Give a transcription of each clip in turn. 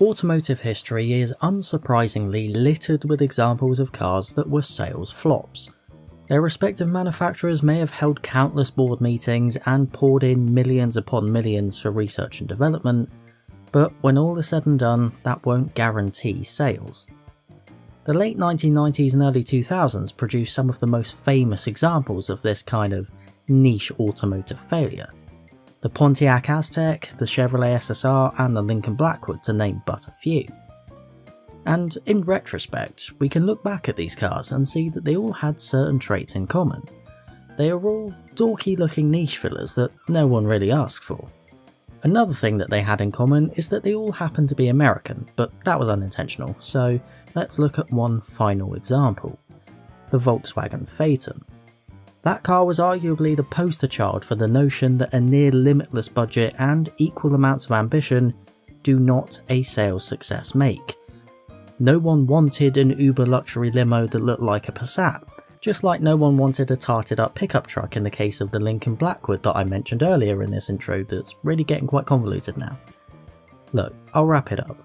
Automotive history is unsurprisingly littered with examples of cars that were sales flops. Their respective manufacturers may have held countless board meetings and poured in millions upon millions for research and development, but when all is said and done, that won't guarantee sales. The late 1990s and early 2000s produced some of the most famous examples of this kind of niche automotive failure. The Pontiac Aztek, the Chevrolet SSR and the Lincoln Blackwood, to name but a few. And in retrospect, we can look back at these cars and see that they all had certain traits in common. They are all dorky looking niche fillers that no one really asked for. Another thing that they had in common is that they all happened to be American, but that was unintentional, so let's look at one final example. The Volkswagen Phaeton. That car was arguably the poster child for the notion that a near limitless budget and equal amounts of ambition do not a sales success make. No one wanted an uber luxury limo that looked like a Passat, just like no one wanted a tarted up pickup truck in the case of the Lincoln Blackwood that I mentioned earlier in this intro that's really getting quite convoluted now. Look, I'll wrap it up.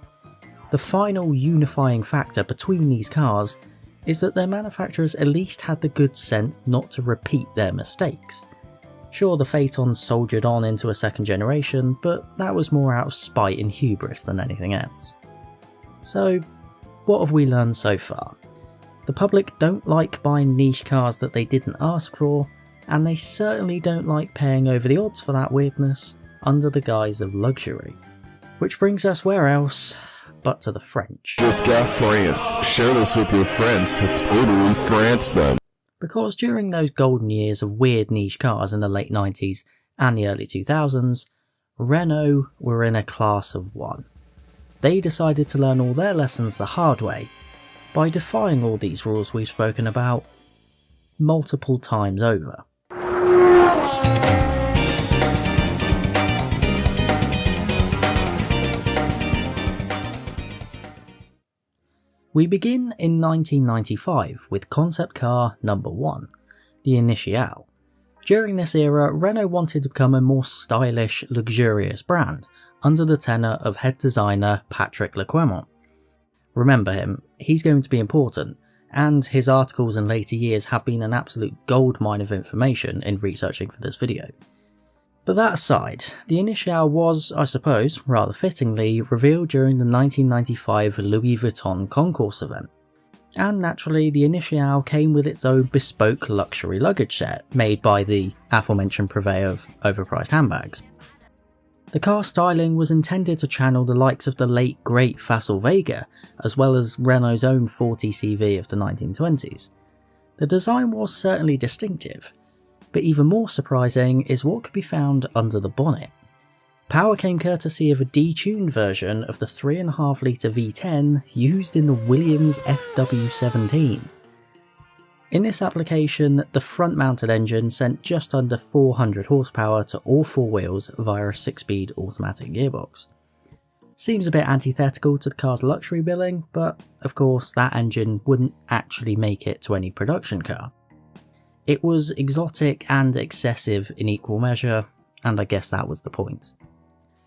The final unifying factor between these cars is that their manufacturers at least had the good sense not to repeat their mistakes. Sure, the Phaeton soldiered on into a second generation, but that was more out of spite and hubris than anything else. So, what have we learned so far? The public don't like buying niche cars that they didn't ask for, and they certainly don't like paying over the odds for that weirdness under the guise of luxury. Which brings us where else but to the French. Just got franced. Share this with your friends to totally France them. Because during those golden years of weird niche cars in the late 90s and the early 2000s, Renault were in a class of one. They decided to learn all their lessons the hard way by defying all these rules we've spoken about multiple times over. We begin in 1995 with concept car number 1, the Initiale. During this era, Renault wanted to become a more stylish, luxurious brand, under the tenor of head designer Patrick Lequemont. Remember him, he's going to be important, and his articles in later years have been an absolute goldmine of information in researching for this video. But that aside, the Initiale was, I suppose, rather fittingly, revealed during the 1995 Louis Vuitton concourse event. And naturally, the Initiale came with its own bespoke luxury luggage set, made by the aforementioned purveyor of overpriced handbags. The car styling was intended to channel the likes of the late great Facel Vega, as well as Renault's own 40 CV of the 1920s. The design was certainly distinctive, but even more surprising is what could be found under the bonnet. Power came courtesy of a detuned version of the 3.5 litre V10 used in the Williams FW17. In this application, the front-mounted engine sent just under 400 horsepower to all four wheels via a 6-speed automatic gearbox. Seems a bit antithetical to the car's luxury billing, but of course that engine wouldn't actually make it to any production car. It was exotic and excessive in equal measure, and I guess that was the point.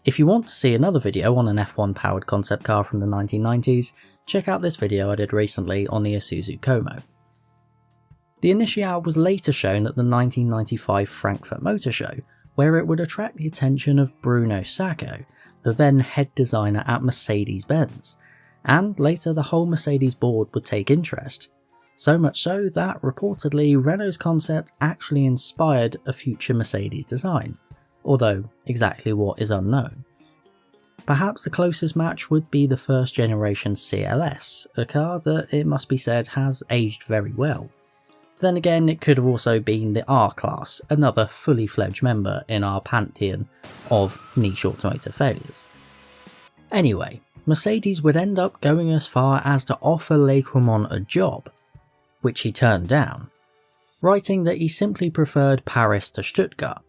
If you want to see another video on an F1 powered concept car from the 1990s, check out this video I did recently on the Isuzu Como. The Initiale was later shown at the 1995 Frankfurt Motor Show, where it would attract the attention of Bruno Sacco, the then head designer at Mercedes-Benz, and later the whole Mercedes board would take interest. So much so that reportedly Renault's concept actually inspired a future Mercedes design, although exactly what is unknown. Perhaps the closest match would be the first generation CLS, a car that, it must be said, has aged very well. Then again, it could have also been the R-Class, another fully fledged member in our pantheon of niche automotive failures. Anyway, Mercedes would end up going as far as to offer Lequemont a job, which he turned down, writing that he simply preferred Paris to Stuttgart.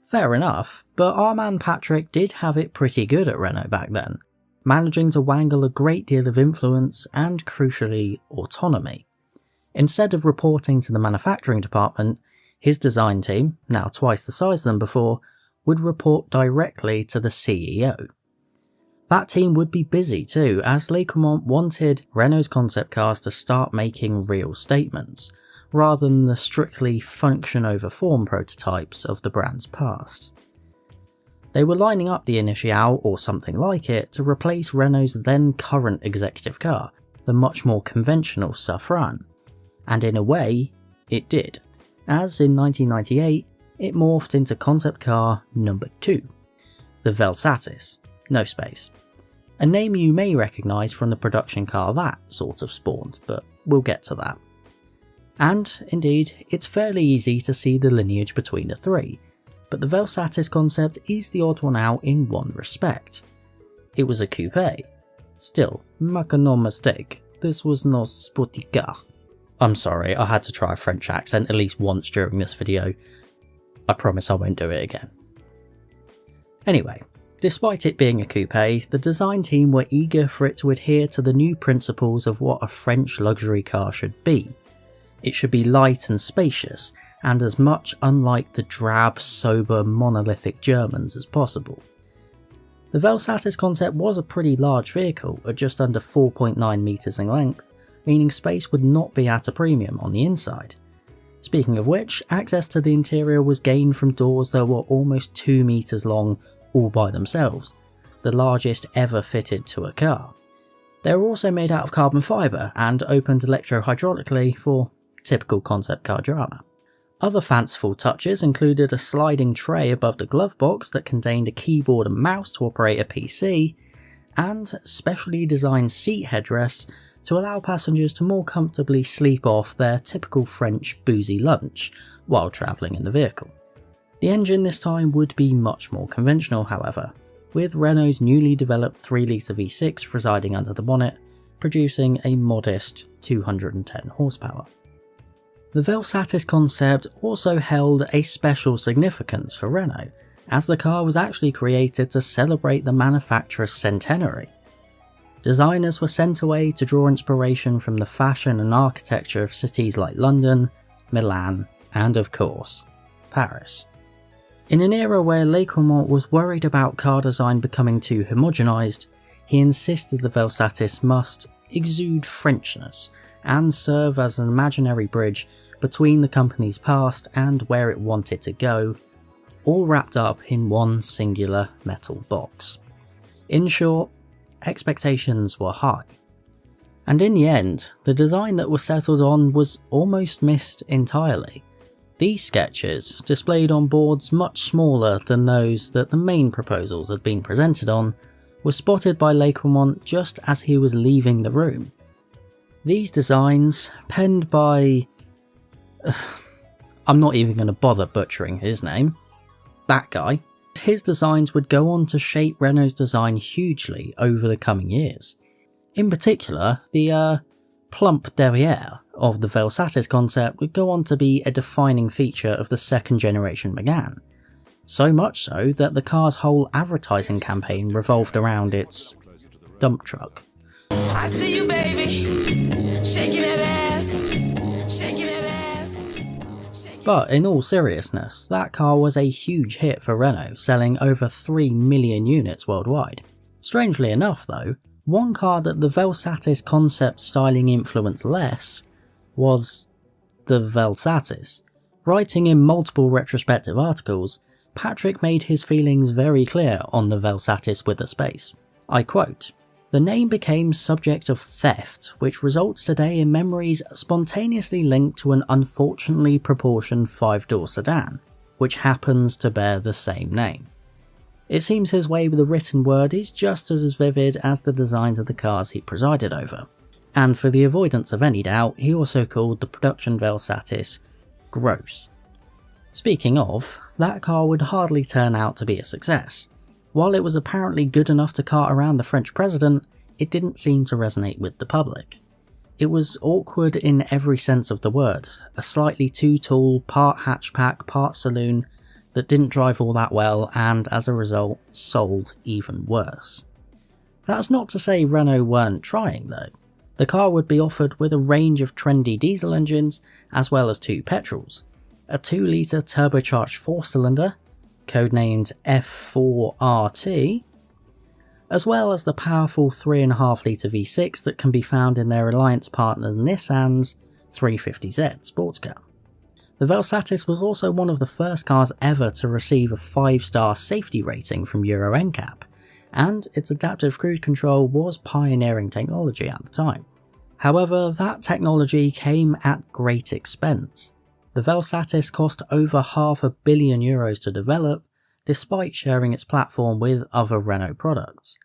Fair enough, but our man Patrick did have it pretty good at Renault back then, managing to wangle a great deal of influence and, crucially, autonomy. Instead of reporting to the manufacturing department, his design team, now twice the size than before, would report directly to the CEO. That team would be busy too, as Lecourmont wanted Renault's concept cars to start making real statements, rather than the strictly function over form prototypes of the brand's past. They were lining up the Initiale, or something like it, to replace Renault's then current executive car, the much more conventional Safran. And in a way, it did, as in 1998, it morphed into concept car number 2, the Vel Satis, no space. A name you may recognise from the production car that sort of spawned, but we'll get to that. And, indeed, it's fairly easy to see the lineage between the three, but the Vel Satis concept is the odd one out in one respect. It was a coupe. Still, make no mistake, this was no sporty car. I'm sorry, I had to try a French accent at least once during this video. I promise I won't do it again. Anyway, despite it being a coupe, the design team were eager for it to adhere to the new principles of what a French luxury car should be. It should be light and spacious, and as much unlike the drab, sober, monolithic Germans as possible. The Vel Satis concept was a pretty large vehicle, at just under 4.9 metres in length, meaning space would not be at a premium on the inside. Speaking of which, access to the interior was gained from doors that were almost 2 metres long all by themselves, the largest ever fitted to a car. They were also made out of carbon fibre and opened electro-hydraulically for typical concept car drama. Other fanciful touches included a sliding tray above the glove box that contained a keyboard and mouse to operate a PC, and specially designed seat headrests to allow passengers to more comfortably sleep off their typical French boozy lunch while travelling in the vehicle. The engine this time would be much more conventional, however, with Renault's newly developed 3-litre V6 residing under the bonnet, producing a modest 210 horsepower. The Vel Satis concept also held a special significance for Renault, as the car was actually created to celebrate the manufacturer's centenary. Designers were sent away to draw inspiration from the fashion and architecture of cities like London, Milan, and of course, Paris. In an era where Lecourmont was worried about car design becoming too homogenised, he insisted the Vel Satis must exude Frenchness and serve as an imaginary bridge between the company's past and where it wanted to go, all wrapped up in one singular metal box. In short, expectations were high. And in the end, the design that was settled on was almost missed entirely. These sketches, displayed on boards much smaller than those that the main proposals had been presented on, were spotted by Lecourmont just as he was leaving the room. These designs, penned by... I'm not even going to bother butchering his name. That guy. His designs would go on to shape Renault's design hugely over the coming years. In particular, the plump derrière of the Vel Satis concept would go on to be a defining feature of the second generation Megane. So much so that the car's whole advertising campaign revolved around its dump truck. I see you, baby, shaking that ass, shaking that ass. But in all seriousness, that car was a huge hit for Renault, selling over 3 million units worldwide. Strangely enough though, one car that the Vel Satis concept styling influenced less was the Vel Satis. Writing in multiple retrospective articles, Patrick made his feelings very clear on the Vel Satis with a space. I quote, "The name became subject of theft, which results today in memories spontaneously linked to an unfortunately proportioned 5-door sedan, which happens to bear the same name. It seems his way with the written word is just as vivid as the designs of the cars he presided over. And for the avoidance of any doubt, he also called the production Vel Satis gross." Speaking of, that car would hardly turn out to be a success. While it was apparently good enough to cart around the French president, it didn't seem to resonate with the public. It was awkward in every sense of the word, a slightly too tall, part hatchback, part saloon that didn't drive all that well and as a result sold even worse. That's not to say Renault weren't trying though. The car would be offered with a range of trendy diesel engines as well as 2 petrols, a 2-litre turbocharged 4-cylinder, codenamed F4RT, as well as the powerful 3.5 litre V6 that can be found in their alliance partner Nissan's 350Z sports car. The VelSatis was also one of the first cars ever to receive a 5-star safety rating from Euro NCAP, and its adaptive cruise control was pioneering technology at the time. However, that technology came at great expense. The VelSatis cost over €500 million to develop, despite sharing its platform with other Renault products.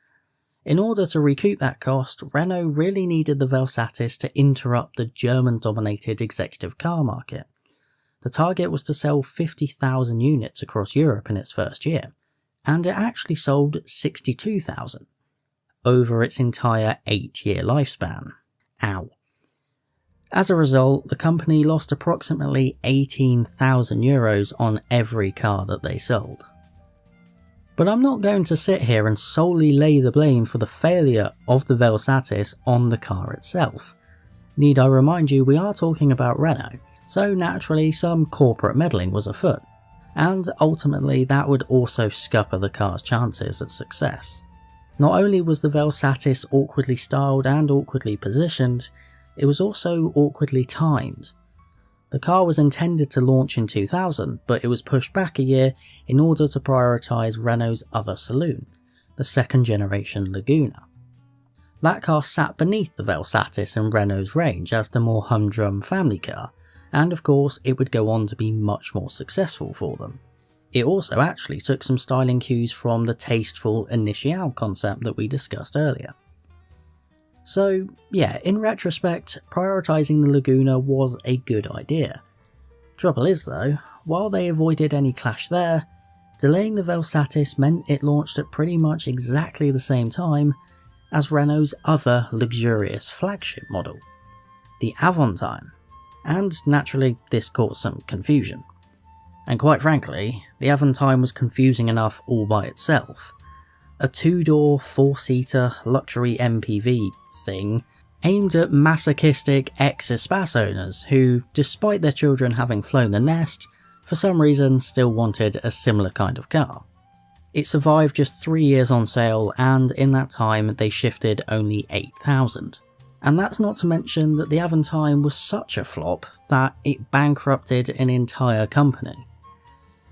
In order to recoup that cost, Renault really needed the VelSatis to interrupt the German-dominated executive car market. The target was to sell 50,000 units across Europe in its first year, and it actually sold 62,000 over its entire 8-year lifespan. Ow. As a result, the company lost approximately €18,000 on every car that they sold. But I'm not going to sit here and solely lay the blame for the failure of the VelSatis on the car itself. Need I remind you, we are talking about Renault, so naturally some corporate meddling was afoot, and ultimately that would also scupper the car's chances at success. Not only was the VelSatis awkwardly styled and awkwardly positioned, it was also awkwardly timed. The car was intended to launch in 2000, but it was pushed back a year in order to prioritise Renault's other saloon, the second generation Laguna. That car sat beneath the VelSatis in Renault's range as the more humdrum family car, and of course it would go on to be much more successful for them. It also actually took some styling cues from the tasteful Initiale concept that we discussed earlier. So yeah, in retrospect, prioritising the Laguna was a good idea. Trouble is though, while they avoided any clash there, delaying the VelSatis meant it launched at pretty much exactly the same time as Renault's other luxurious flagship model, the Avantime, and naturally this caused some confusion. And quite frankly, the Avantime was confusing enough all by itself. A 2-door, 4-seater luxury MPV thing aimed at masochistic ex-Espace owners who, despite their children having flown the nest, for some reason still wanted a similar kind of car. It survived just 3 years on sale, and in that time they shifted only 8,000. And that's not to mention that the Avantime was such a flop that it bankrupted an entire company.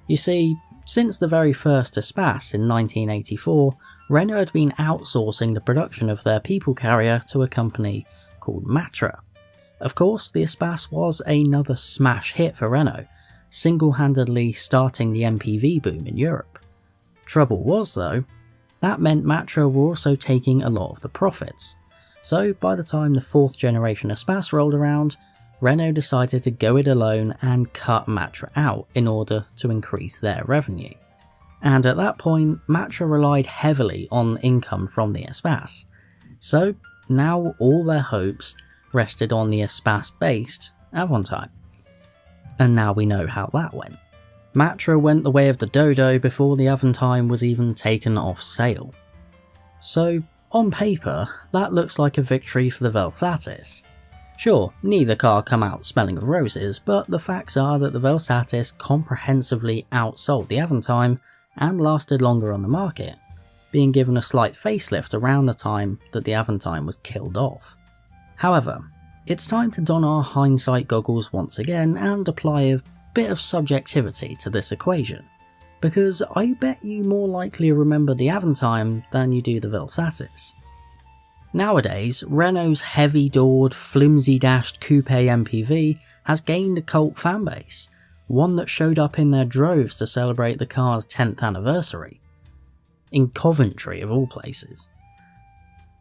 You see, since the very first Espace in 1984, Renault had been outsourcing the production of their people carrier to a company called Matra. Of course, the Espace was another smash hit for Renault, single-handedly starting the MPV boom in Europe. Trouble was though, that meant Matra were also taking a lot of the profits. So by the time the 4th generation Espace rolled around, Renault decided to go it alone and cut Matra out in order to increase their revenue. And at that point, Matra relied heavily on income from the Espace. So now all their hopes rested on the Espace-based Avantime. And now we know how that went. Matra went the way of the dodo before the Avantime was even taken off sale. So, on paper, that looks like a victory for the VelSatis. Sure, neither car come out smelling of roses, but the facts are that the VelSatis comprehensively outsold the Avantime and lasted longer on the market, being given a slight facelift around the time that the Avantime was killed off. However, it's time to don our hindsight goggles once again and apply a bit of subjectivity to this equation, because I bet you more likely remember the Avantime than you do the VelSatis. Nowadays, Renault's heavy-doored, flimsy-dashed coupe MPV has gained a cult fanbase, one that showed up in their droves to celebrate the car's 10th anniversary. In Coventry of all places.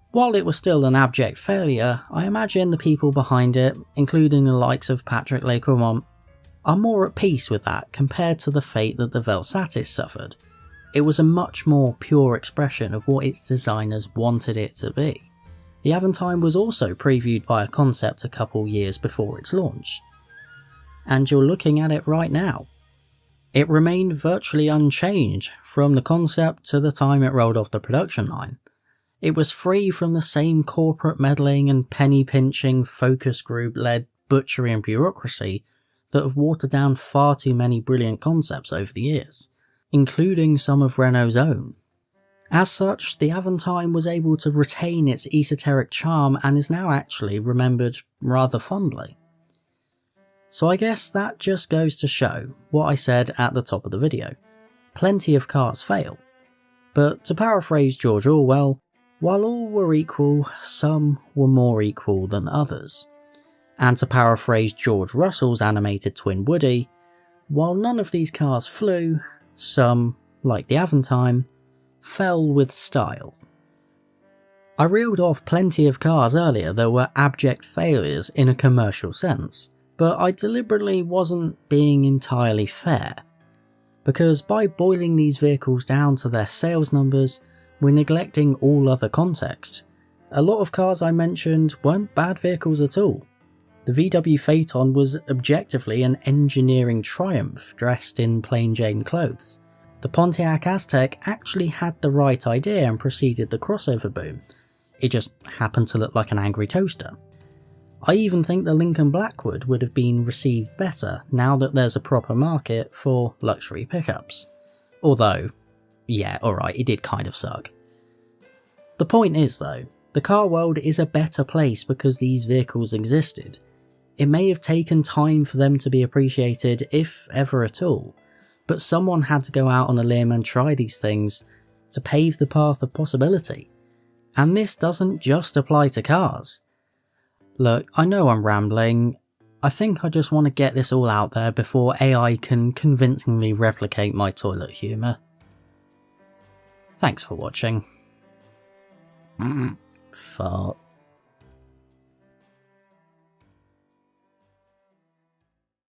While it was still an abject failure, I imagine the people behind it, including the likes of Patrick Lecourmont, are more at peace with that compared to the fate that the VelSatis suffered. It was a much more pure expression of what its designers wanted it to be. The Avantime was also previewed by a concept a couple years before its launch. And you're looking at it right now. It remained virtually unchanged from the concept to the time it rolled off the production line. It was free from the same corporate meddling and penny-pinching focus group-led butchery and bureaucracy that have watered down far too many brilliant concepts over the years, including some of Renault's own. As such, the Avantime was able to retain its esoteric charm and is now actually remembered rather fondly. So I guess that just goes to show what I said at the top of the video. Plenty of cars fail. But to paraphrase George Orwell, while all were equal, some were more equal than others. And to paraphrase George Russell's animated twin Woody, while none of these cars flew, some, like the Avantime, fell with style. I reeled off plenty of cars earlier that were abject failures in a commercial sense, but I deliberately wasn't being entirely fair. Because by boiling these vehicles down to their sales numbers, we're neglecting all other context. A lot of cars I mentioned weren't bad vehicles at all. The VW Phaeton was objectively an engineering triumph dressed in plain Jane clothes. The Pontiac Aztek actually had the right idea and preceded the crossover boom. It just happened to look like an angry toaster. I even think the Lincoln Blackwood would have been received better now that there's a proper market for luxury pickups. Although, yeah, alright, it did kind of suck. The point is though, the car world is a better place because these vehicles existed. It may have taken time for them to be appreciated, if ever at all, but someone had to go out on a limb and try these things to pave the path of possibility. And this doesn't just apply to cars. Look, I know I'm rambling. I think I just want to get this all out there before AI can convincingly replicate my toilet humour. Thanks for watching. Fart.